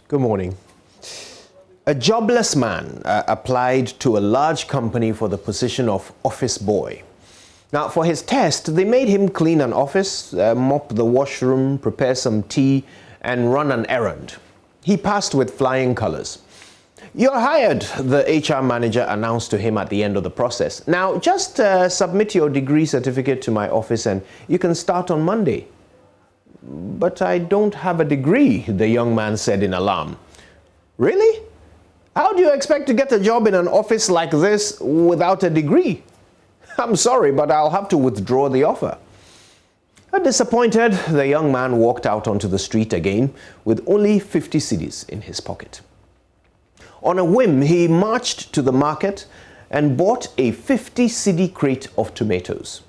Good morning. A jobless man applied to a large company for the position of office boy. Now, for his test, they made him clean an office, mop the washroom, prepare some tea, and run an errand. He passed with flying colors. "You're hired," the HR manager announced to him at the end of the process. "Now, just submit your degree certificate to my office and you can start on Monday." "But I don't have a degree," the young man said in alarm. "Really? How do you expect to get a job in an office like this without a degree?" "I'm sorry, but I'll have to withdraw the offer." Disappointed, the young man walked out onto the street again with only 50 cedis in his pocket. On a whim, he marched to the market and bought a 50 cedi crate of tomatoes.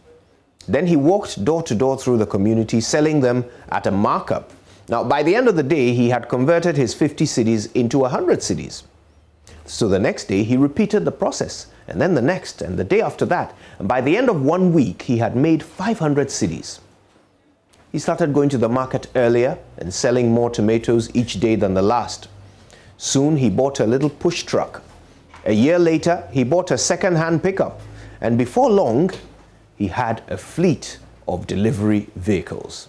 Then he walked door to door through the community, selling them at a markup. Now, by the end of the day, he had converted his 50 cedis into 100 cedis. So the next day, he repeated the process, and then the next, and the day after that. And by the end of 1 week, he had made 500 cedis. He started going to the market earlier and selling more tomatoes each day than the last. Soon, he bought a little push truck. A year later, he bought a second-hand pickup. And before long, he had a fleet of delivery vehicles.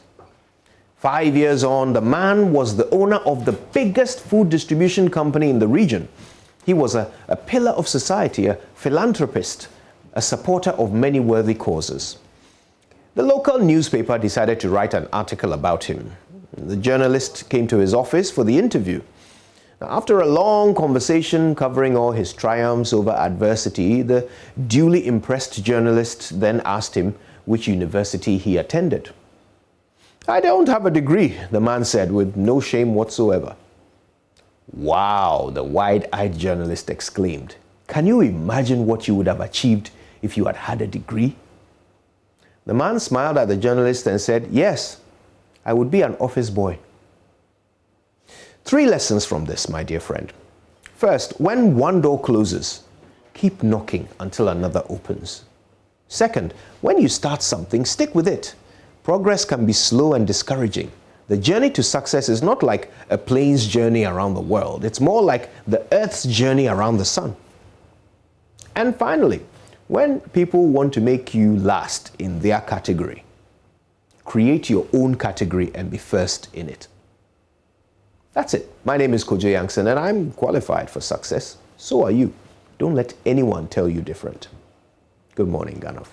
5 years on, the man was the owner of the biggest food distribution company in the region. He was a pillar of society, a philanthropist, a supporter of many worthy causes. The local newspaper decided to write an article about him. The journalist came to his office for the interview. After a long conversation covering all his triumphs over adversity, the duly impressed journalist then asked him which university he attended. "I don't have a degree," the man said with no shame whatsoever. "Wow," the wide-eyed journalist exclaimed. "Can you imagine what you would have achieved if you had had a degree?" The man smiled at the journalist and said, "Yes, I would be an office boy." 3 lessons from this, my dear friend. First, when one door closes, keep knocking until another opens. Second, when you start something, stick with it. Progress can be slow and discouraging. The journey to success is not like a plane's journey around the world. It's more like the Earth's journey around the sun. And finally, when people want to make you last in their category, create your own category and be first in it. That's it. My name is Kojo Yankson and I'm qualified for success. So are you. Don't let anyone tell you different. Good morning, Ghana.